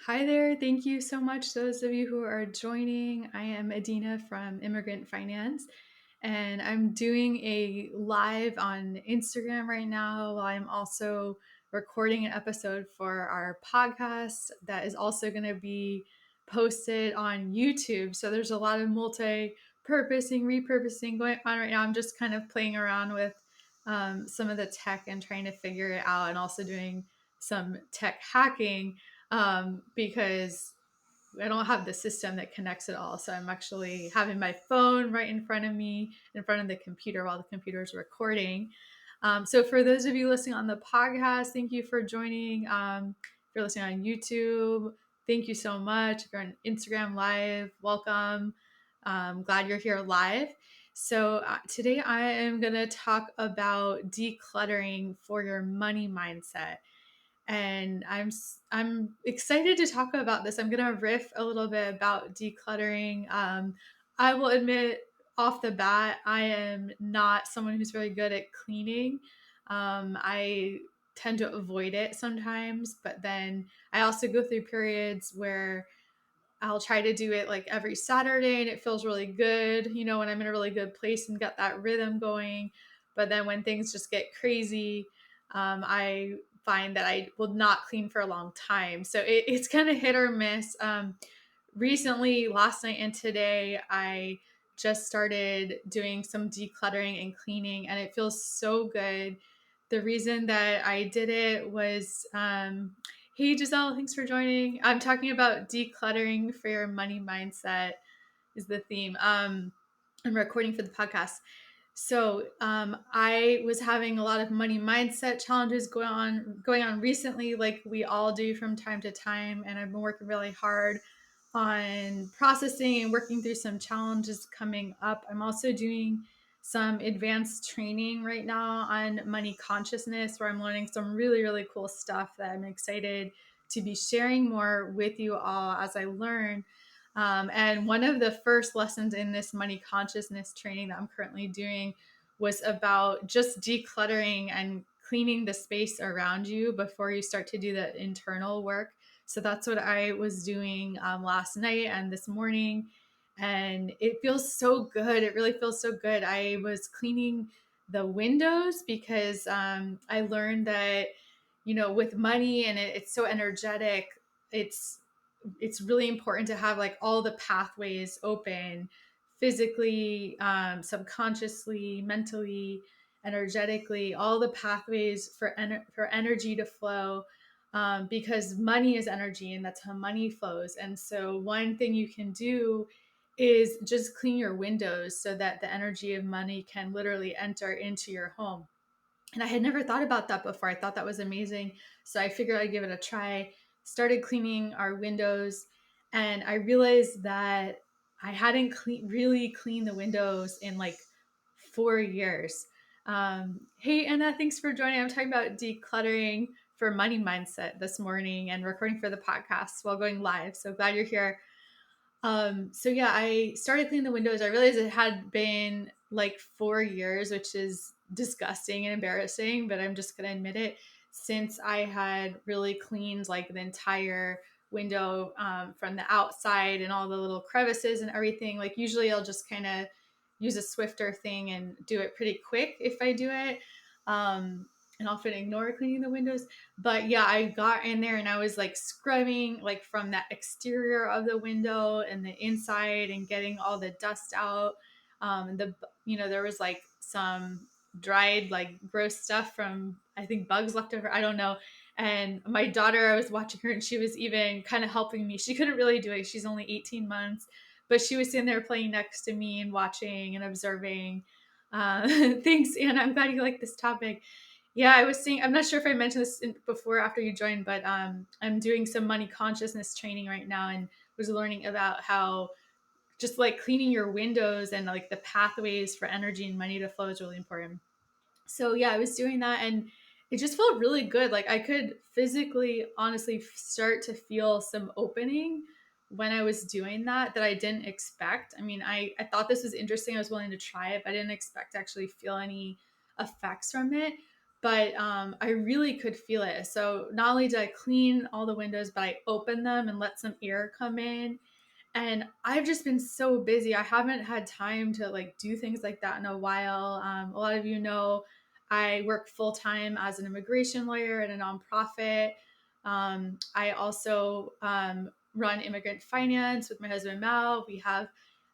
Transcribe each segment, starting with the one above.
Hi there. Thank you so much, those of you who are joining. I am Adina from Immigrant Finance, and I'm doing a live on Instagram right now while I'm also recording an episode for our podcast that is also going to be posted on YouTube. So there's a lot of multi-purposing, repurposing going on right now. I'm just kind of playing around with some of the tech and trying to figure it out, and also doing some tech hacking because I don't have the system that connects it all. So I'm actually having my phone right in front of me, in front of the computer while the computer is recording. So for those of you listening on the podcast, thank you for joining. If you're listening on YouTube, thank you so much. If you're on Instagram Live, welcome. Glad you're here live. So today I am going to talk about decluttering for your money mindset, and I'm excited to talk about this. I'm gonna riff a little bit about decluttering. I will admit off the bat, I am not someone who's very good at cleaning. I tend to avoid it sometimes, but then I also go through periods where I'll try to do it like every Saturday and it feels really good, when I'm in a really good place and got that rhythm going. But then when things just get crazy, I find that I will not clean for a long time. So it's kind of hit or miss. Recently, last night and today, I just started doing some decluttering and cleaning, and it feels so good. The reason that I did it was, hey Giselle, thanks for joining. I'm talking about decluttering for your money mindset is the theme. I'm recording for the podcast. So I was having a lot of money mindset challenges going on recently, like we all do from time to time, and I've been working really hard on processing and working through some challenges coming up. I'm also doing some advanced training right now on money consciousness, where I'm learning some really, really cool stuff that I'm excited to be sharing more with you all as I learn. And one of the first lessons in this money consciousness training that I'm currently doing was about just decluttering and cleaning the space around you before you start to do the internal work. So that's what I was doing last night and this morning. And it feels so good. It really feels so good. I was cleaning the windows because I learned that, with money and it's so energetic, it's it's really important to have like all the pathways open physically, subconsciously, mentally, energetically, all the pathways for energy to flow, because money is energy and that's how money flows. And so one thing you can do is just clean your windows so that the energy of money can literally enter into your home. And I had never thought about that before. I thought that was amazing. So I figured I'd give it a try. Started cleaning our windows, and I realized that I hadn't really cleaned the windows in like 4 years. Hey, Anna, thanks for joining. I'm talking about decluttering for money mindset this morning and recording for the podcast while going live. So glad you're here. So yeah, I started cleaning the windows. I realized it had been like 4 years, which is disgusting and embarrassing, but I'm just gonna admit it, since I had really cleaned like the entire window, from the outside and all the little crevices and everything. Like usually I'll just kind of use a swifter thing and do it pretty quick if I do it. And often ignore cleaning the windows. But yeah, I got in there and I was like scrubbing like from that exterior of the window and the inside and getting all the dust out. There was like some dried like gross stuff from, I think, bugs left over. I don't know. And my daughter, I was watching her and she was even kind of helping me. She couldn't really do it. She's only 18 months, but she was sitting there playing next to me and watching and observing. Thanks, Anna. I'm glad you like this topic. Yeah, I was saying, I'm not sure if I mentioned this before after you joined, but I'm doing some money consciousness training right now and was learning about how just like cleaning your windows and like the pathways for energy and money to flow is really important. So yeah, I was doing that and it just felt really good. Like I could physically, honestly start to feel some opening when I was doing that I didn't expect. I mean, I thought this was interesting. I was willing to try it, but I didn't expect to actually feel any effects from it. but I really could feel it. So not only did I clean all the windows, but I opened them and let some air come in. And I've just been so busy. I haven't had time to like do things like that in a while. A lot of you know I work full time as an immigration lawyer at a nonprofit. I also run Immigrant Finance with my husband Mal. We have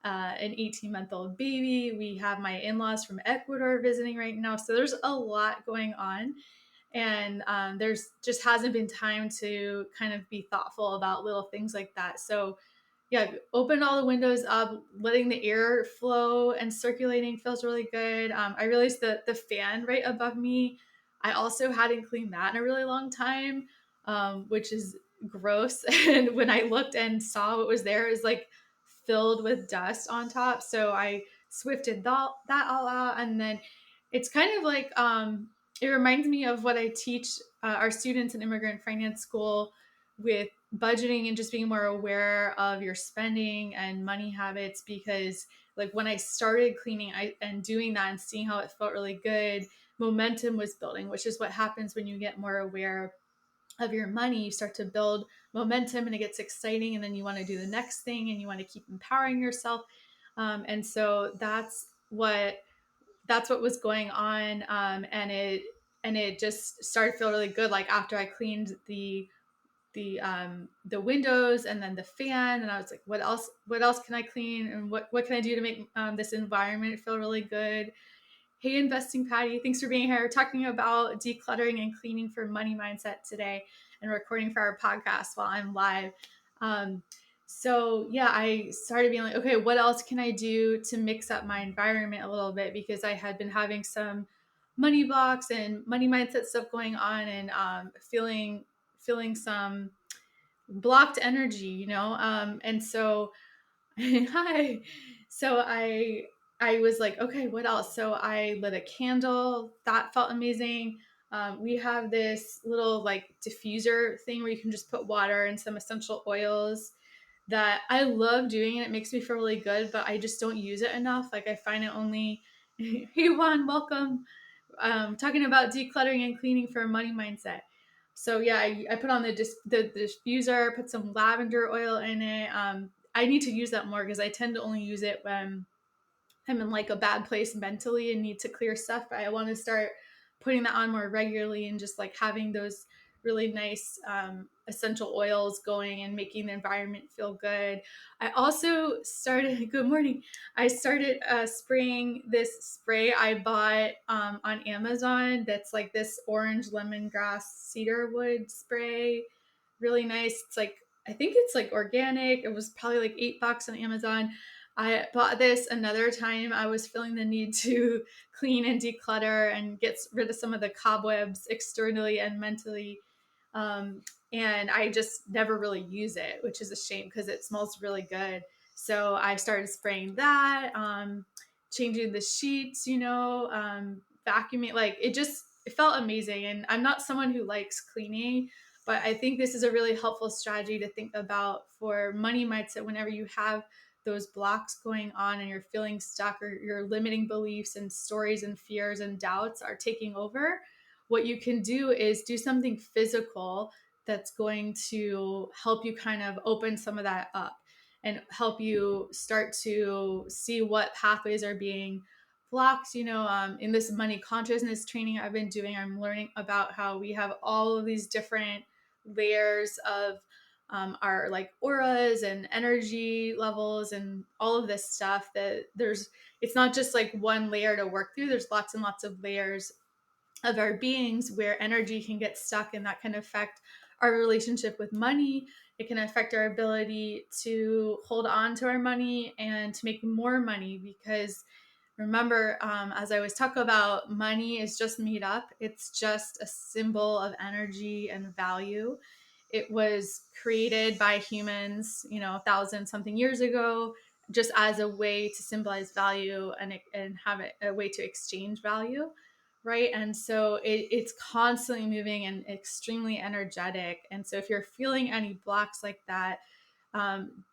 an 18-month-old baby. We have my in-laws from Ecuador visiting right now. So there's a lot going on. And there's just hasn't been time to kind of be thoughtful about little things like that. So yeah, open all the windows up, letting the air flow and circulating feels really good. I realized that the fan right above me, I also hadn't cleaned that in a really long time, which is gross. And when I looked and saw what was there, it was like filled with dust on top. So I swifted that all out. And then it's kind of like, it reminds me of what I teach our students in Immigrant Finance School with budgeting and just being more aware of your spending and money habits. Because like when I started cleaning and doing that and seeing how it felt really good, momentum was building, which is what happens when you get more aware of your money. You start to build momentum and it gets exciting, and then you want to do the next thing and you want to keep empowering yourself. And so that's what was going on. And it just started to feel really good. Like after I cleaned the windows and then the fan, and I was like, what else can I clean, and what can I do to make this environment feel really good. Hey, Investing Patty, thanks for being here. We're talking about decluttering and cleaning for money mindset today, and recording for our podcast while I'm live. So yeah, I started being like, okay, what else can I do to mix up my environment a little bit, because I had been having some money blocks and money mindset stuff going on, and feeling some blocked energy, and so hi. So I was like, okay, what else? So I lit a candle. That felt amazing. We have this little like diffuser thing where you can just put water and some essential oils that I love doing, and it makes me feel really good, but I just don't use it enough. Like I find it only hey Juan, welcome. Talking about decluttering and cleaning for a money mindset. So yeah, I put on the diffuser, put some lavender oil in it. I need to use that more because I tend to only use it when I'm in like a bad place mentally and need to clear stuff. But I want to start putting that on more regularly and just like having those really nice essential oils going and making the environment feel good. I also started, good morning. I started spraying this spray I bought on Amazon that's like this orange lemongrass cedarwood spray. Really nice. It's like, I think it's like organic. It was probably like $8 on Amazon. I bought this another time I was feeling the need to clean and declutter and get rid of some of the cobwebs externally and mentally. And I just never really use it, which is a shame because it smells really good. So I started spraying that, changing the sheets, vacuuming. Like it felt amazing. And I'm not someone who likes cleaning, but I think this is a really helpful strategy to think about for money mindset whenever you have those blocks going on and you're feeling stuck, or your limiting beliefs and stories and fears and doubts are taking over. What you can do is do something physical that's going to help you kind of open some of that up and help you start to see what pathways are being blocked. In this money consciousness training I've been doing, I'm learning about how we have all of these different layers of our like auras and energy levels and all of this stuff. That it's not just like one layer to work through. There's lots and lots of layers of our beings where energy can get stuck, and that can affect our relationship with money. It can affect our ability to hold on to our money and to make more money, because remember, as I always talk about, money is just made up. It's just a symbol of energy and value. It was created by humans, 1,000 something years ago, just as a way to symbolize value and have a way to exchange value, right? And so it's constantly moving and extremely energetic. And so if you're feeling any blocks like that,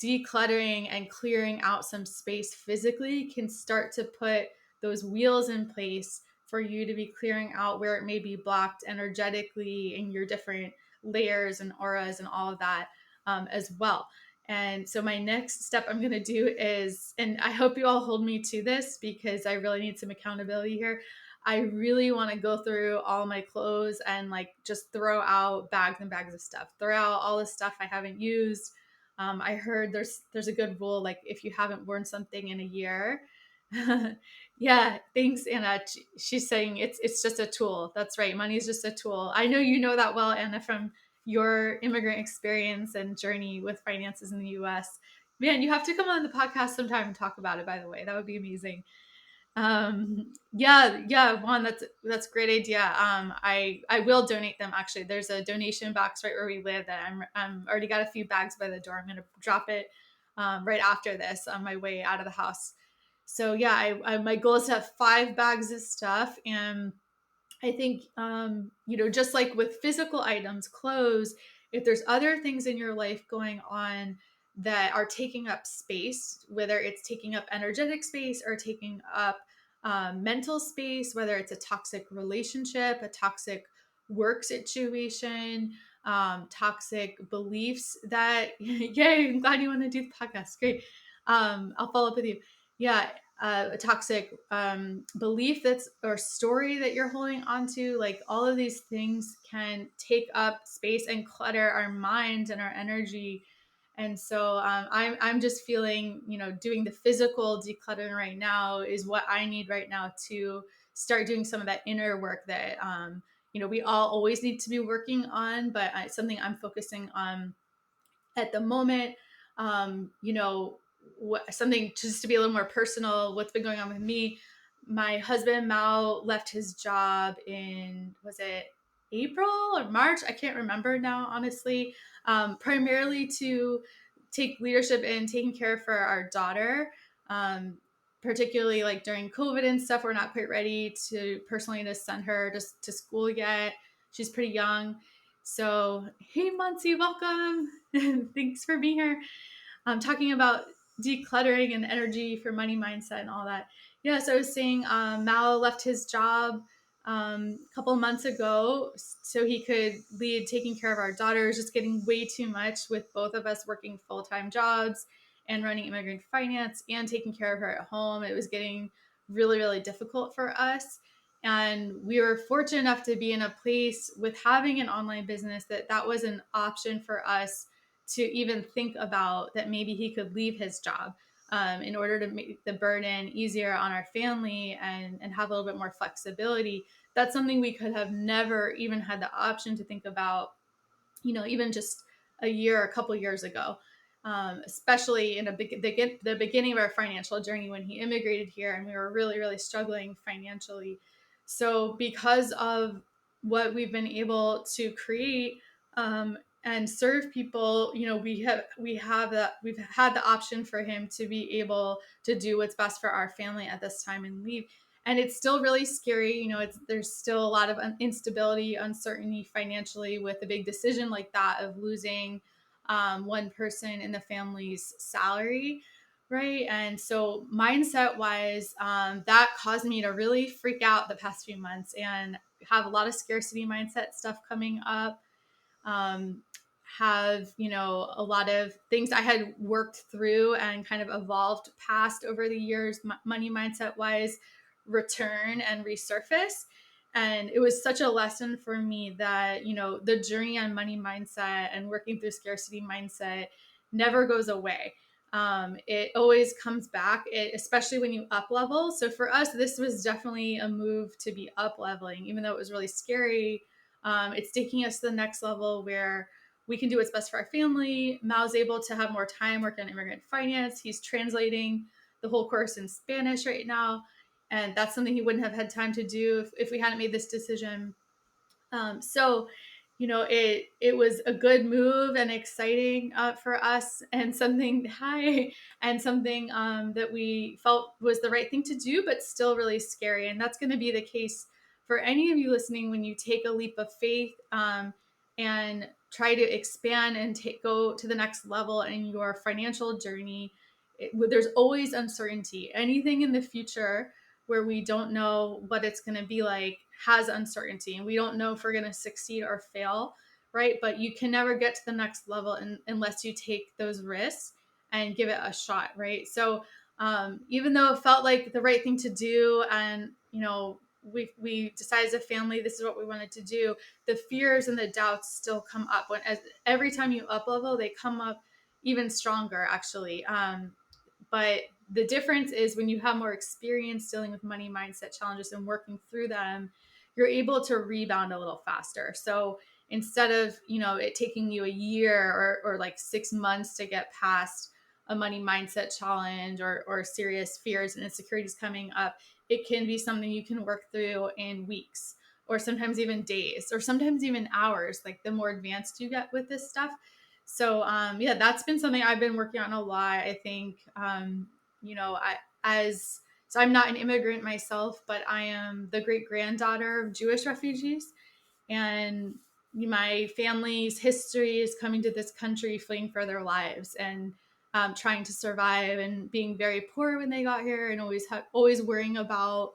decluttering and clearing out some space physically can start to put those wheels in place for you to be clearing out where it may be blocked energetically in your different layers and auras and all of that as well. And so my next step I'm going to do is, and I hope you all hold me to this because I really need some accountability here. I really want to go through all my clothes and like just throw out bags and bags of stuff, throw out all the stuff I haven't used. I heard there's a good rule, like if you haven't worn something in a year. Yeah, thanks, Anna. She's saying it's just a tool. That's right. Money is just a tool. I know you know that well, Anna, from your immigrant experience and journey with finances in the US. Man, you have to come on the podcast sometime and talk about it, by the way. That would be amazing. Yeah, Juan, that's a great idea. I will donate them. Actually, there's a donation box right where we live that I'm already got a few bags by the door. I'm going to drop it right after this on my way out of the house. So yeah, my goal is to have 5 bags of stuff. And I think, just like with physical items, clothes, if there's other things in your life going on that are taking up space, whether it's taking up energetic space or taking up mental space, whether it's a toxic relationship, a toxic work situation, toxic beliefs that, yay, I'm glad you want to do the podcast. Great. I'll follow up with you. Yeah, a toxic belief that's or story that you're holding onto, like all of these things can take up space and clutter our mind and our energy. And so I'm just feeling, doing the physical decluttering right now is what I need right now to start doing some of that inner work that we all always need to be working on, but it's something I'm focusing on at the moment. Something just to be a little more personal, what's been going on with me. My husband Mao left his job in, was it April or March? I can't remember now, honestly. Primarily to take leadership in taking care for our daughter, particularly like during COVID and stuff. We're not quite ready to personally to send her just to school yet. She's pretty young. So, hey, Muncie, welcome. Thanks for being here. I'm talking about decluttering and energy for money mindset and all that. Yeah, so I was saying Mao left his job a couple of months ago so he could lead taking care of our daughters, just getting way too much with both of us working full-time jobs and running immigrant finance and taking care of her at home. It was getting really, really difficult for us. And we were fortunate enough to be in a place with having an online business that was an option for us to even think about, that maybe he could leave his job in order to make the burden easier on our family and have a little bit more flexibility. That's something we could have never even had the option to think about, even just a couple years ago. Especially in the beginning of our financial journey when he immigrated here and we were really, really struggling financially. So because of what we've been able to create and serve people, we've had the option for him to be able to do what's best for our family at this time and leave. And it's still really scary. There's still a lot of instability, uncertainty financially with a big decision like that of losing one person in the family's salary, right? And so mindset wise, that caused me to really freak out the past few months and have a lot of scarcity mindset stuff coming up. Have a lot of things I had worked through and kind of evolved past over the years, money mindset wise, return and resurface. And it was such a lesson for me that the journey on money mindset and working through scarcity mindset never goes away. It always comes back, especially when you up level. So for us, this was definitely a move to be up leveling, even though it was really scary. It's taking us to the next level where we can do what's best for our family. Mao's able to have more time working on immigrant finance. He's translating the whole course in Spanish right now. And that's something he wouldn't have had time to do if we hadn't made this decision. So it was a good move and exciting for us, and something that we felt was the right thing to do, but still really scary. And that's going to be the case for any of you listening when you take a leap of faith and try to expand and go to the next level in your financial journey. There's always uncertainty. Anything in the future, where we don't know what it's going to be like has uncertainty, and we don't know if we're going to succeed or fail, right? But you can never get to the next level unless you take those risks and give it a shot, right? So even though it felt like the right thing to do, and we decided as a family this is what we wanted to do, the fears and the doubts still come up when as every time you up level, they come up even stronger, actually. But the difference is when you have more experience dealing with money mindset challenges and working through them, you're able to rebound a little faster. So instead of, it taking you a year or like 6 months to get past a money mindset challenge or serious fears and insecurities coming up, it can be something you can work through in weeks, or sometimes even days, or sometimes even hours, like the more advanced you get with this stuff. So yeah, that's been something I've been working on a lot. I think I as so I'm not an immigrant myself, but I am the great granddaughter of Jewish refugees, and my family's history is coming to this country fleeing for their lives and trying to survive, and being very poor when they got here, and always worrying about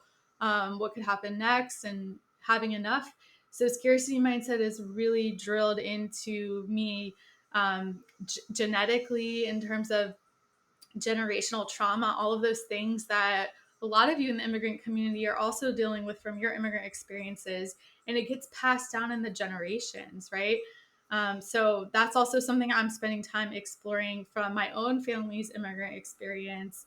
what could happen next and having enough. So scarcity mindset is really drilled into me genetically, in terms of generational trauma, all of those things that a lot of you in the immigrant community are also dealing with from your immigrant experiences, and it gets passed down in the generations, right? So that's also something I'm spending time exploring from my own family's immigrant experience,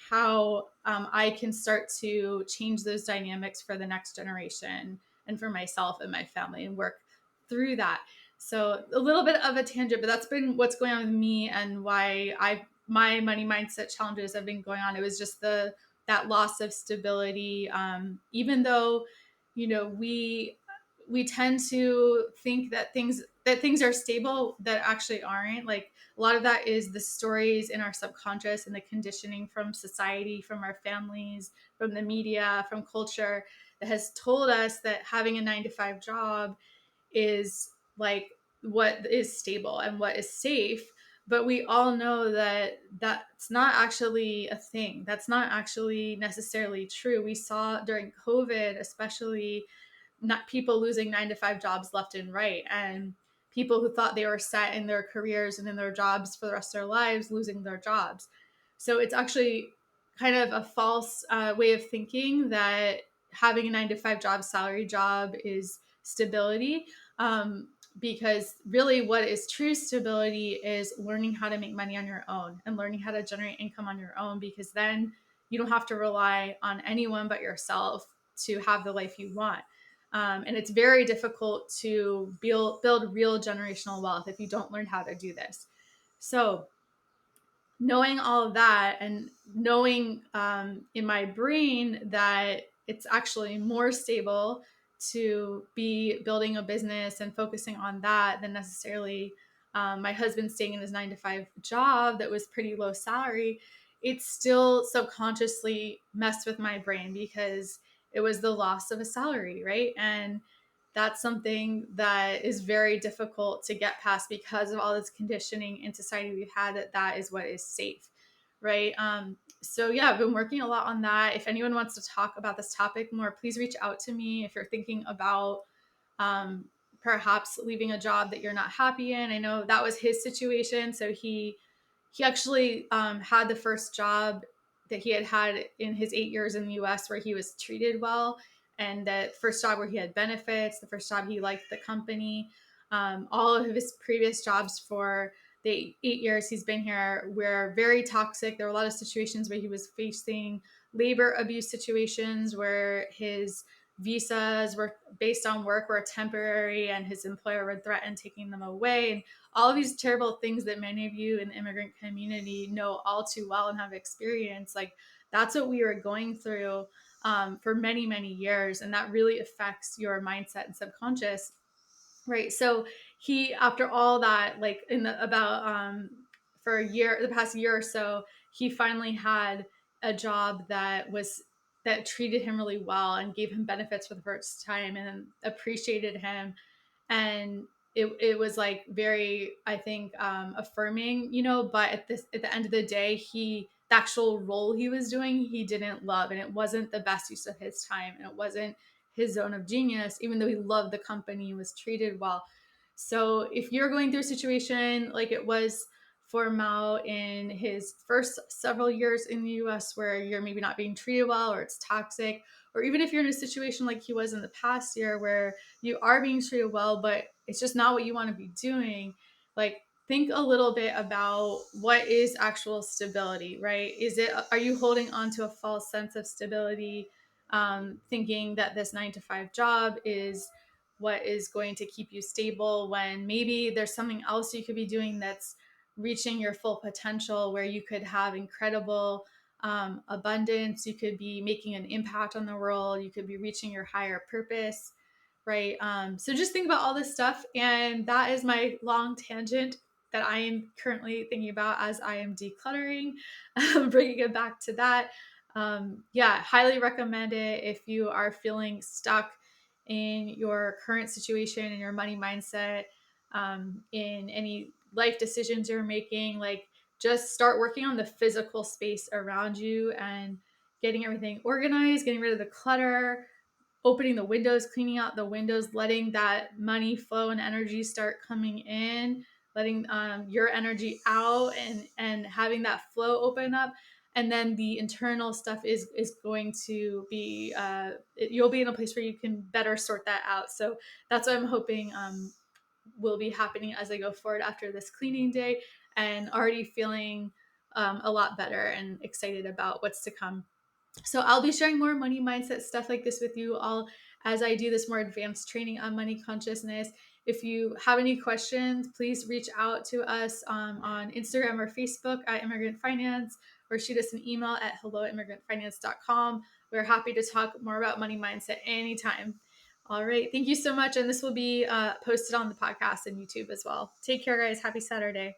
how I can start to change those dynamics for the next generation and for myself and my family, and work through that. So a little bit of a tangent, but that's been what's going on with me and why my money mindset challenges have been going on. It was just that loss of stability. Even though, we tend to think that things are stable, that actually aren't. Like, a lot of that is the stories in our subconscious and the conditioning from society, from our families, from the media, from culture, that has told us that having a 9 to 5 job is like what is stable and what is safe. But we all know that that's not actually a thing. That's not actually necessarily true. We saw during COVID, especially, not people losing 9 to 5 jobs left and right, and people who thought they were set in their careers and in their jobs for the rest of their lives losing their jobs. So it's actually kind of a false way of thinking that having a 9 to 5 job, salary job, is stability. Because really what is true stability is learning how to make money on your own and learning how to generate income on your own, because then you don't have to rely on anyone but yourself to have the life you want. And it's very difficult to build real generational wealth if you don't learn how to do this. So knowing all of that, and knowing in my brain that it's actually more stable to be building a business and focusing on that than necessarily my husband staying in his 9 to 5 job that was pretty low salary, it still subconsciously messed with my brain because it was the loss of a salary, right? And that's something that is very difficult to get past because of all this conditioning in society we've had, that is what is safe, right? So yeah, I've been working a lot on that. If anyone wants to talk about this topic more, please reach out to me if you're thinking about um, perhaps leaving a job that you're not happy in. I know that was his situation. So he actually had the first job that he had in his 8 years in the US where he was treated well, and that first job where he had benefits, the first job he liked the company. All of his previous jobs for the 8 years he's been here were very toxic. There were a lot of situations where he was facing labor abuse situations where his visas were based on work were temporary and his employer would threaten taking them away, and all of these terrible things that many of you in the immigrant community know all too well and have experienced. Like, that's what we were going through for many, many years. And that really affects your mindset and subconscious. Right. So he, after all that, like for the past year or so, he finally had a job that treated him really well and gave him benefits for the first time and appreciated him. And it was like very, I think, affirming, but at the end of the day, he the actual role he was doing, he didn't love. And it wasn't the best use of his time. And it wasn't his zone of genius, even though he loved the company and was treated well. So if you're going through a situation like it was for Mao in his first several years in the US, where you're maybe not being treated well or it's toxic, or even if you're in a situation like he was in the past year where you are being treated well, but it's just not what you want to be doing, like think a little bit about what is actual stability, right? Are you holding on to a false sense of stability, thinking that this 9 to 5 job is what is going to keep you stable, when maybe there's something else you could be doing that's reaching your full potential, where you could have incredible abundance, you could be making an impact on the world, you could be reaching your higher purpose, right? So just think about all this stuff. And that is my long tangent that I am currently thinking about as I am decluttering, bringing it back to that. Yeah, highly recommend it if you are feeling stuck in your current situation, in your money mindset, in any life decisions you're making. Like, just start working on the physical space around you and getting everything organized, getting rid of the clutter, opening the windows, cleaning out the windows, letting that money flow and energy start coming in, letting your energy out, and having that flow open up. And then the internal stuff is going to be you'll be in a place where you can better sort that out. So that's what I'm hoping will be happening as I go forward after this cleaning day, and already feeling a lot better and excited about what's to come. So I'll be sharing more money mindset stuff like this with you all as I do this more advanced training on money consciousness. If you have any questions, please reach out to us on Instagram or Facebook at Immigrant Finance, or shoot us an email at hello@immigrantfinance.com. We're happy to talk more about money mindset anytime. All right. Thank you so much. And this will be posted on the podcast and YouTube as well. Take care, guys. Happy Saturday.